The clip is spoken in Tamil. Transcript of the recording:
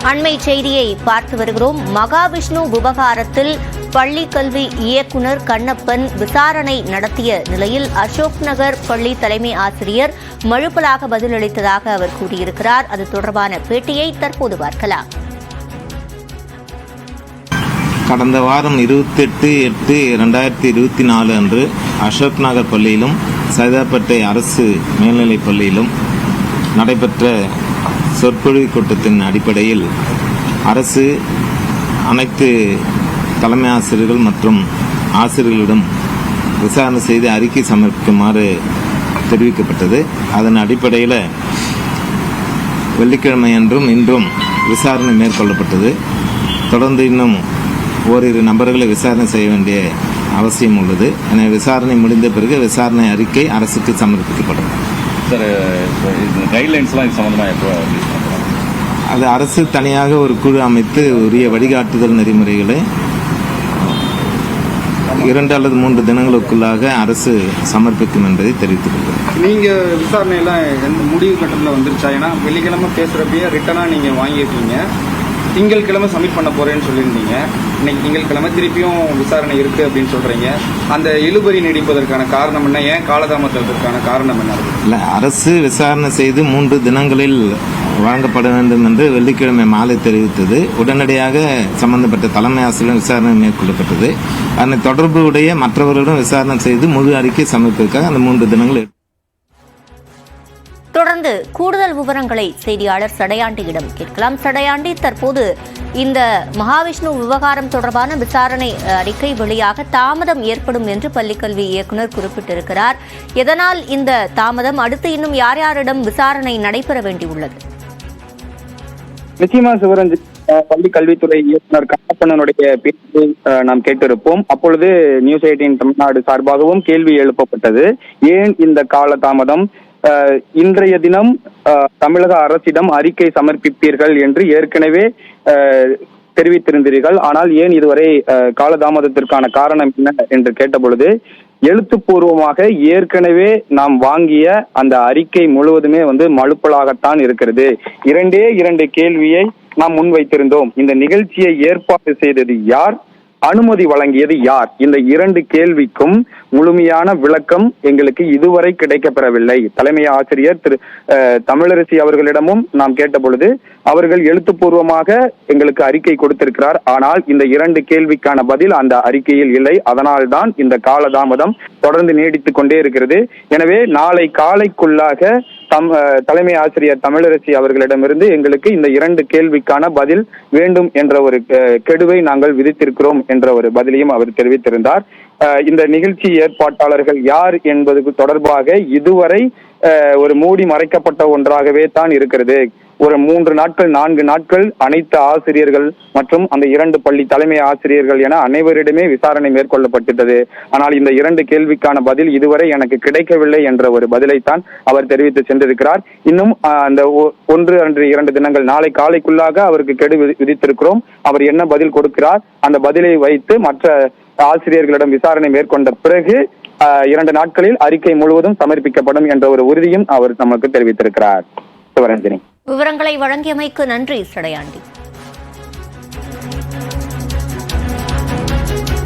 அண்மை செய்தியை பார்த்து வருகிறோம். மகாவிஷ்ணு விவகாரத்தில் பள்ளி கல்வி இயக்குநர் கண்ணப்பன் விசாரணை நடத்திய நிலையில் அசோக் நகர் பள்ளி தலைமை ஆசிரியர் மழுப்பலாக பதிலளித்ததாக அவர் கூறியிருக்கிறார். அது தொடர்பான பேட்டியை தற்போது பார்க்கலாம். கடந்த வாரம் 28/8/2024 அன்று அசோக் நகர் பள்ளியிலும் சைதாப்பேட்டை அரசு மேல்நிலைப் பள்ளியிலும் நடைபெற்ற சொற்பொழிவு கூட்டத்தின் அடிப்படையில் அரசு அனைத்து தலைமை ஆசிரியர்கள் மற்றும் ஆசிரியர்களிடம் விசாரணை செய்து அறிக்கை சமர்ப்பிக்குமாறு தெரிவிக்கப்பட்டது. அதன் அடிப்படையில் வெள்ளிக்கிழமை அன்றும் இன்றும் விசாரணை மேற்கொள்ளப்பட்டது. தொடர்ந்து இன்னும் ஓரிரு நபர்களை விசாரணை செய்ய வேண்டிய அவசியம் உள்ளது. எனவே விசாரணை முடிந்த பிறகு விசாரணை அறிக்கை அரசுக்கு சமர்ப்பிக்கப்படும். சார், கைட்லைன்ஸ்லாம் இது சம்பந்தமாக எப்போ அது அரசு தனியாக ஒரு குழு அமைத்து உரிய வழிகாட்டுதல் நெறிமுறைகளை 2 அல்லது 3 தினங்களுக்குள்ளாக அரசு சமர்ப்பிக்கும் என்பதை தெரிவித்துக் கொள்கிறேன். நீங்க விசாரணையெல்லாம் எந்த முடிவு கட்டத்தில் வந்துருச்சா? ஏன்னா வெள்ளிக்கிழமை பேசுறப்பயே ரிட்டனா நீங்க வாங்கியிருக்கீங்க, திங்கட்கிழமை சப்மிட் பண்ண போறேன்னு சொல்லியிருந்தீங்க. இன்னைக்கு திங்கட்கிழமை திருப்பியும் விசாரணை இருக்கு அப்படின்னு சொல்றீங்க. அந்த இழுபறி நீடிப்பதற்கான காரணம் என்ன? ஏன் காலதாமதத்திற்கான காரணம் என்ன? இல்லை, அரசு விசாரணை செய்து 3 தினங்களில் வழங்கப்பட வேண்டும் என்று வெள்ளிக்கிழமை மாலை தெரிவித்தது. உடனடியாக சம்பந்தப்பட்ட தலைமை ஆசிரியர் விசாரணை மேற்கொள்ளப்பட்டது. அதனை தொடர்புடைய மற்றவர்களிடம் விசாரணை செய்து முழு அறிக்கை சமர்ப்பிக்க அந்த 3 தினங்கள். தொடர்ந்து கூடுதல் விவரங்களை செய்தியாளர் சடையாண்டியிடம் கேட்கலாம். சடையாண்டி, தற்போது இந்த மகாவிஷ்ணு விவகாரம் தொடர்பான விசாரணை அறிக்கை வெளியாக தாமதம் ஏற்படும் என்று பள்ளிக்கல்வி இயக்குநர் குறிப்பிட்டிருக்கிறார். எதனால் இந்த தாமதம்? அடுத்து இன்னும் யார் யாரிடம் விசாரணை நடைபெற வேண்டியுள்ளது? நிச்சயமா சிவரஞ்சன், பள்ளி கல்வித்துறை இயக்குநர் கண்ணப்பனுடைய பேச்சை நாம் கேட்டிருப்போம். அப்பொழுது நியூஸ் 18 தமிழ்நாடு சார்பாகவும் கேள்வி எழுப்பப்பட்டது. ஏன் இந்த கால தாமதம்? இன்றைய தினம் தமிழக அரசிடம் அறிக்கை சமர்ப்பிப்பீர்கள் என்று ஏற்கனவே தெரிவித்திருந்தீர்கள். ஆனால் ஏன் இதுவரை காலதாமதத்திற்கான காரணம் என்ன என்று கேட்டபொழுது, எழுத்துப்பூர்வமாக ஏற்கனவே நாம் வாங்கிய அந்த அறிக்கை முழுவதுமே மழுப்பலாகத்தான் இருக்கிறது. 2 கேள்வியை நாம் முன்வைத்திருந்தோம். இந்த நிகழ்ச்சியை ஏற்பாடு செய்தது யார்? அனுமதி வழங்கியது யார்? இந்த 2 கேள்விக்கும் முழுமையான விளக்கம் எங்களுக்கு இதுவரை கிடைக்கப்பெறவில்லை. தலைமை ஆசிரியர் திரு தமிழரசி அவர்களிடமும் நாம் கேட்ட பொழுது அவர்கள் எழுத்துப்பூர்வமாக எங்களுக்கு அறிக்கை கொடுத்திருக்கிறார். ஆனால் இந்த 2 கேள்விக்கான பதில் அந்த அறிக்கையில் இல்லை. அதனால்தான் இந்த காலதாமதம் தொடர்ந்து நீடித்துக் கொண்டே இருக்கிறது. எனவே நாளை காலைக்குள்ளாக தலைமை ஆசிரியர் தமிழரசி அவர்களிடமிருந்து எங்களுக்கு இந்த 2 கேள்விக்கான பதில் வேண்டும் என்ற ஒரு கெடுவை நாங்கள் விதித்திருக்கிறோம் என்ற ஒரு பதிலையும் அவர் தெரிவித்திருந்தார். இந்த நிகழ்ச்சி ஏற்பாட்டாளர்கள் யார் என்பது தொடர்பாக இதுவரை ஒரு மூடி மறைக்கப்பட்ட ஒன்றாகவே தான் இருக்கிறது. ஒரு 3 நாட்கள் 4 நாட்கள் அனைத்து ஆசிரியர்கள் மற்றும் அந்த 2 பள்ளி தலைமை ஆசிரியர்கள் என அனைவரிடமே விசாரணை மேற்கொள்ளப்பட்டது. ஆனால் இந்த 2 கேள்விக்கான பதில் இதுவரை எனக்கு கிடைக்கவில்லை என்ற ஒரு பதிலைத்தான் அவர் தெரிவித்து சென்றிருக்கிறார். இன்னும் அந்த 1 அல்லது 2 தினங்கள், நாளை காலைக்குள்ளாக அவருக்கு கெடு விதித்திருக்கிறோம். அவர் என்ன பதில் கொடுக்கிறார், அந்த பதிலை வைத்து மற்ற ஆசிரியர்களிடம் விசாரணை மேற்கொண்ட பிறகு 2 நாட்களில் அறிக்கை முழுவதும் சமர்ப்பிக்கப்படும் என்ற ஒரு உறுதியும் அவர் நமக்கு தெரிவித்திருக்கிறார். சிவரஞ்சனி, விவரங்களை வழங்கியமைக்கு நன்றி சடையாண்டி.